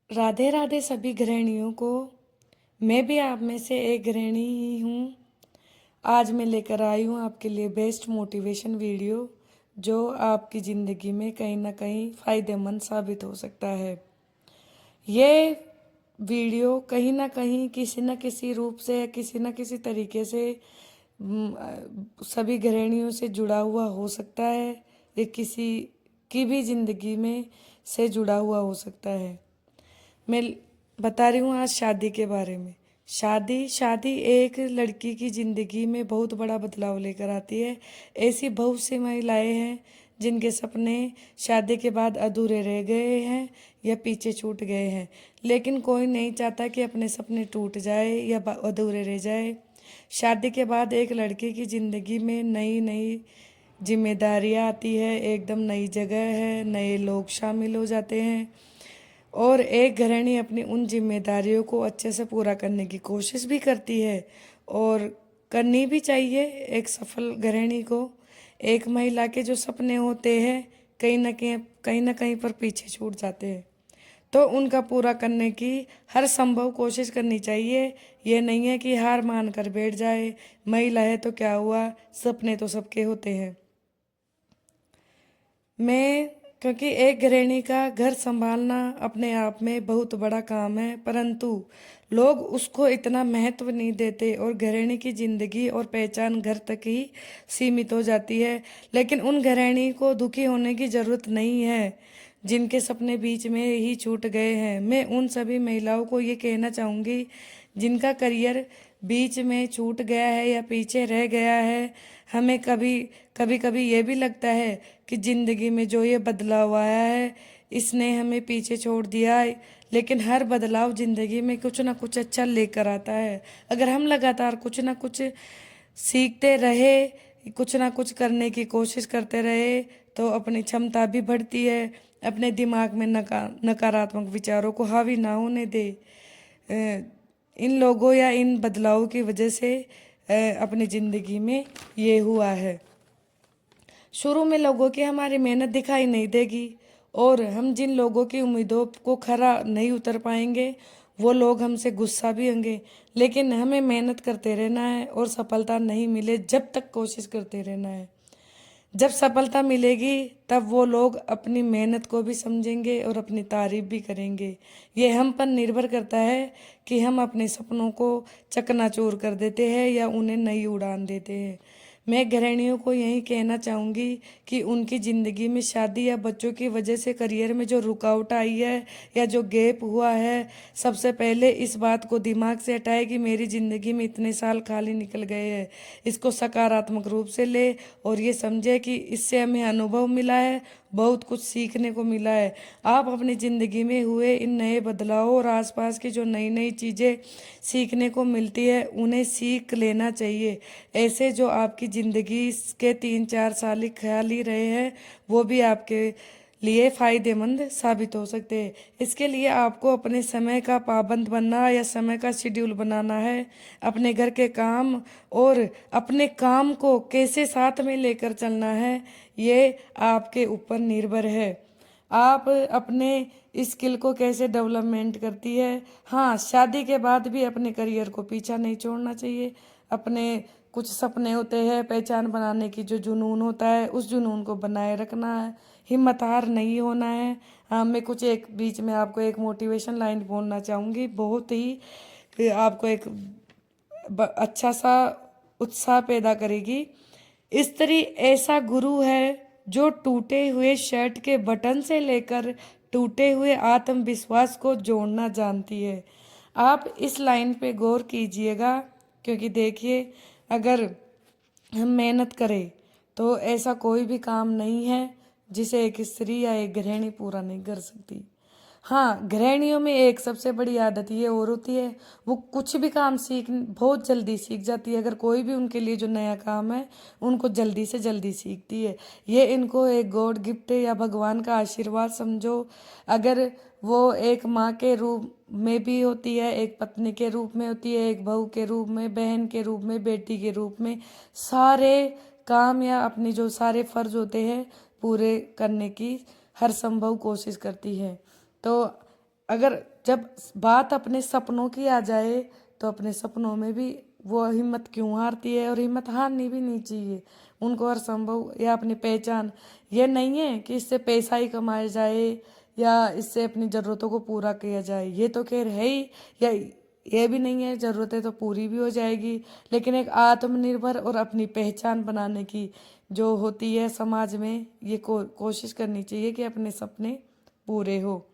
राधे राधे सभी गृहिणियों को। मैं भी आप में से एक गृहिणी ही हूँ। आज मैं लेकर आई हूँ आपके लिए बेस्ट मोटिवेशन वीडियो जो आपकी ज़िंदगी में कहीं ना कहीं फ़ायदेमंद साबित हो सकता है। ये वीडियो कहीं ना कहीं किसी न किसी रूप से किसी न किसी तरीके से सभी गृहिणियों से जुड़ा हुआ हो सकता है। ये किसी की भी ज़िंदगी में से जुड़ा हुआ हो सकता है। मैं बता रही हूँ आज शादी के बारे में। शादी शादी एक लड़की की ज़िंदगी में बहुत बड़ा बदलाव लेकर आती है। ऐसी बहुत सी महिलाएं हैं जिनके सपने शादी के बाद अधूरे रह गए हैं या पीछे छूट गए हैं, लेकिन कोई नहीं चाहता कि अपने सपने टूट जाए या अधूरे रह जाए। शादी के बाद एक लड़की की ज़िंदगी में नई नई जिम्मेदारियाँ आती है, एकदम नई जगह है, नए लोग शामिल हो जाते हैं और एक गृहिणी अपनी उन जिम्मेदारियों को अच्छे से पूरा करने की कोशिश भी करती है और करनी भी चाहिए। एक सफल गृहिणी को एक महिला के जो सपने होते हैं कहीं ना कहीं पर पीछे छूट जाते हैं, तो उनका पूरा करने की हर संभव कोशिश करनी चाहिए। ये नहीं है कि हार मान कर बैठ जाए, महिला है तो क्या हुआ, सपने तो सबके होते हैं। मैं क्योंकि एक गृहिणी का घर संभालना अपने आप में बहुत बड़ा काम है, परंतु लोग उसको इतना महत्व नहीं देते और गृहिणी की जिंदगी और पहचान घर तक ही सीमित हो जाती है। लेकिन उन गृहिणी को दुखी होने की ज़रूरत नहीं है जिनके सपने बीच में ही छूट गए हैं। मैं उन सभी महिलाओं को ये कहना चाहूँगी जिनका करियर बीच में छूट गया है या पीछे रह गया है। हमें कभी कभी ये भी लगता है कि ज़िंदगी में जो ये बदलाव आया है इसने हमें पीछे छोड़ दिया है, लेकिन हर बदलाव ज़िंदगी में कुछ ना कुछ अच्छा लेकर आता है। अगर हम लगातार कुछ ना कुछ सीखते रहे, कुछ ना कुछ करने की कोशिश करते रहे, तो अपनी क्षमता भी बढ़ती है। अपने दिमाग में नकारात्मक विचारों को हावी ना होने दे। इन लोगों या इन बदलावों की वजह से अपनी ज़िंदगी में ये हुआ है। शुरू में लोगों की हमारी मेहनत दिखाई नहीं देगी और हम जिन लोगों की उम्मीदों को खरा नहीं उतर पाएंगे वो लोग हमसे गुस्सा भी होंगे, लेकिन हमें मेहनत करते रहना है और सफलता नहीं मिले जब तक कोशिश करते रहना है। जब सफलता मिलेगी तब वो लोग अपनी मेहनत को भी समझेंगे और अपनी तारीफ भी करेंगे। ये हम पर निर्भर करता है कि हम अपने सपनों को चकनाचूर कर देते हैं या उन्हें नई उड़ान देते हैं। मैं गृहिणियों को यही कहना चाहूँगी कि उनकी ज़िंदगी में शादी या बच्चों की वजह से करियर में जो रुकावट आई है या जो गैप हुआ है, सबसे पहले इस बात को दिमाग से हटाए कि मेरी ज़िंदगी में इतने साल खाली निकल गए हैं। इसको सकारात्मक रूप से ले और ये समझे कि इससे हमें अनुभव मिला है, बहुत कुछ सीखने को मिला है। आप अपनी ज़िंदगी में हुए इन नए बदलावों और आसपास की जो नई नई चीज़ें सीखने को मिलती है उन्हें सीख लेना चाहिए। ऐसे जो आपकी ज़िंदगी के 3-4 साल ही ख्याल ही रहे हैं वो भी आपके लिए फ़ायदेमंद साबित हो सकते हैं। इसके लिए आपको अपने समय का पाबंद बनना या समय का शेड्यूल बनाना है। अपने घर के काम और अपने काम को कैसे साथ में लेकर चलना है ये आपके ऊपर निर्भर है। आप अपने स्किल को कैसे डेवलपमेंट करती है। हाँ, शादी के बाद भी अपने करियर को पीछा नहीं छोड़ना चाहिए। अपने कुछ सपने होते हैं, पहचान बनाने की जो जुनून होता है उस जुनून को बनाए रखना है, हिम्मत हार नहीं होना है। हाँ, मैं कुछ एक बीच में आपको एक मोटिवेशन लाइन बोलना चाहूँगी, बहुत ही आपको एक अच्छा सा उत्साह पैदा करेगी। स्त्री ऐसा गुरु है जो टूटे हुए शर्ट के बटन से लेकर टूटे हुए आत्मविश्वास को जोड़ना जानती है। आप इस लाइन पे गौर कीजिएगा, क्योंकि देखिए अगर हम मेहनत करें तो ऐसा कोई भी काम नहीं है जिसे एक स्त्री या एक गृहिणी पूरा नहीं कर सकती। हाँ, गृहिणियों में एक सबसे बड़ी आदत ये और होती है, वो कुछ भी काम सीख बहुत जल्दी सीख जाती है। अगर कोई भी उनके लिए जो नया काम है उनको जल्दी से जल्दी सीखती है। ये इनको एक गॉड गिफ्ट या भगवान का आशीर्वाद समझो। अगर वो एक माँ के रूप में भी होती है, एक पत्नी के रूप में होती है, एक बहू के रूप में, बहन के रूप में, बेटी के रूप में, सारे काम या अपने जो सारे फर्ज होते हैं पूरे करने की हर संभव कोशिश करती है। तो अगर जब बात अपने सपनों की आ जाए तो अपने सपनों में भी वो हिम्मत क्यों हारती है, और हिम्मत हारनी भी नहीं चाहिए। उनको हर संभव या अपनी पहचान ये नहीं है कि इससे पैसा ही कमाया जाए या इससे अपनी ज़रूरतों को पूरा किया जाए, ये तो खैर है ही, या ये भी नहीं है, ज़रूरतें तो पूरी भी हो जाएगी, लेकिन एक आत्मनिर्भर और अपनी पहचान बनाने की जो होती है समाज में, ये कोशिश करनी चाहिए कि अपने सपने पूरे हो।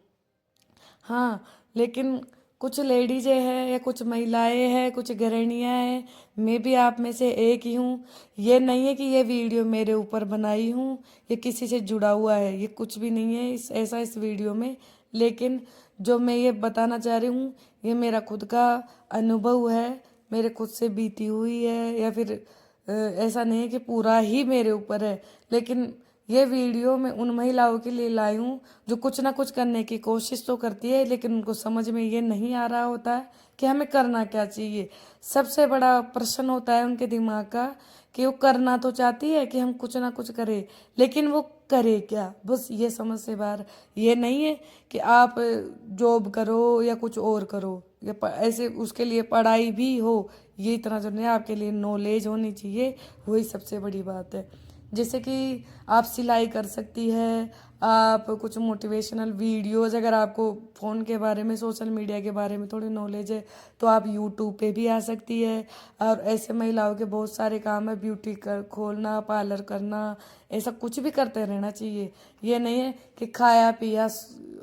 हाँ, लेकिन कुछ लेडीज़ें हैं या कुछ महिलाएं हैं, कुछ गृहिणियाँ हैं, मैं भी आप में से एक ही हूँ। ये नहीं है कि ये वीडियो मेरे ऊपर बनाई हूँ, ये किसी से जुड़ा हुआ है, ये कुछ भी नहीं है इस वीडियो में। लेकिन जो मैं ये बताना चाह रही हूँ, ये मेरा खुद का अनुभव है, मेरे खुद से बीती हुई है, या फिर ऐसा नहीं है कि पूरा ही मेरे ऊपर है। लेकिन ये वीडियो मैं उन महिलाओं के लिए लाई हूँ जो कुछ ना कुछ करने की कोशिश तो करती है, लेकिन उनको समझ में ये नहीं आ रहा होता है कि हमें करना क्या चाहिए। सबसे बड़ा प्रश्न होता है उनके दिमाग का कि वो करना तो चाहती है कि हम कुछ ना कुछ करें, लेकिन वो करे क्या, बस ये समझ से बाहर। ये नहीं है कि आप जॉब करो या कुछ और करो, या ऐसे उसके लिए पढ़ाई भी हो, ये इतना जो नहीं, आपके लिए नॉलेज होनी चाहिए, वही सबसे बड़ी बात है। जैसे कि आप सिलाई कर सकती है, आप कुछ मोटिवेशनल वीडियोस, अगर आपको फ़ोन के बारे में, सोशल मीडिया के बारे में थोड़ी नॉलेज है तो आप यूट्यूब पे भी आ सकती है। और ऐसे महिलाओं के बहुत सारे काम है, ब्यूटी कर खोलना, पार्लर करना, ऐसा कुछ भी करते रहना चाहिए। ये नहीं है कि खाया पिया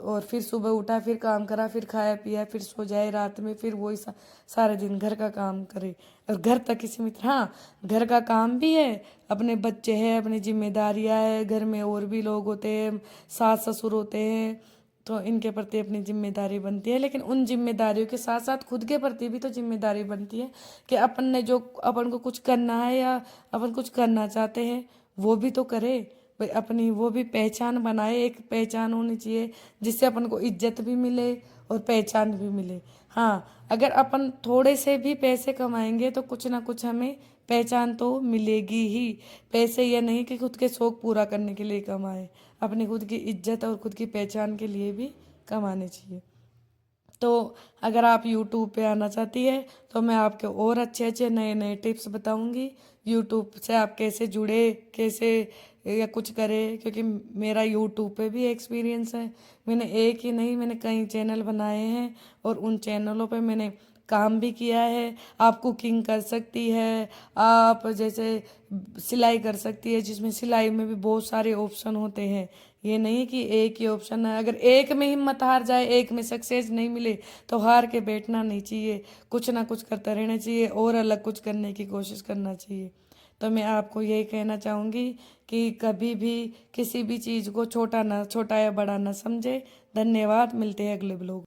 और फिर सुबह उठा, फिर काम करा, फिर खाया पिया, फिर सो जाए, रात में फिर वही सारे दिन घर का काम करे और घर तक ही सीमित। हाँ, घर का काम भी है, अपने बच्चे हैं, अपनी जिम्मेदारियां है, घर में और भी लोग होते हैं, सास ससुर होते हैं, तो इनके प्रति अपनी जिम्मेदारी बनती है। लेकिन उन जिम्मेदारियों के साथ साथ खुद के प्रति भी तो जिम्मेदारी बनती है कि अपन ने जो अपन को कुछ करना है या अपन कुछ करना चाहते हैं वो भी तो करे भाई, अपनी वो भी पहचान बनाए। एक पहचान होनी चाहिए जिससे अपन को इज्जत भी मिले और पहचान भी मिले। हाँ, अगर अपन थोड़े से भी पैसे कमाएंगे तो कुछ ना कुछ हमें पहचान तो मिलेगी ही। पैसे ये नहीं कि खुद के शौक पूरा करने के लिए कमाए, अपनी खुद की इज्जत और खुद की पहचान के लिए भी कमाने चाहिए। तो अगर आप यूट्यूब पे आना चाहती है तो मैं आपके और अच्छे अच्छे नए नए टिप्स बताऊंगी, यूट्यूब से आप कैसे जुड़े, कैसे या कुछ करें, क्योंकि मेरा यूट्यूब पे भी एक्सपीरियंस है। मैंने एक ही नहीं, मैंने कई चैनल बनाए हैं और उन चैनलों पे मैंने काम भी किया है। आप कुकिंग कर सकती है, आप जैसे सिलाई कर सकती है, जिसमें सिलाई में भी बहुत सारे ऑप्शन होते हैं। ये नहीं कि एक ही ऑप्शन है, अगर एक में हिम्मत हार जाए, एक में सक्सेस नहीं मिले तो हार के बैठना नहीं चाहिए, कुछ ना कुछ करता रहना चाहिए और अलग कुछ करने की कोशिश करना चाहिए। तो मैं आपको यही कहना चाहूँगी कि कभी भी किसी भी चीज़ को छोटा या बड़ा ना समझे। धन्यवाद, मिलते हैं अगले ब्लॉग।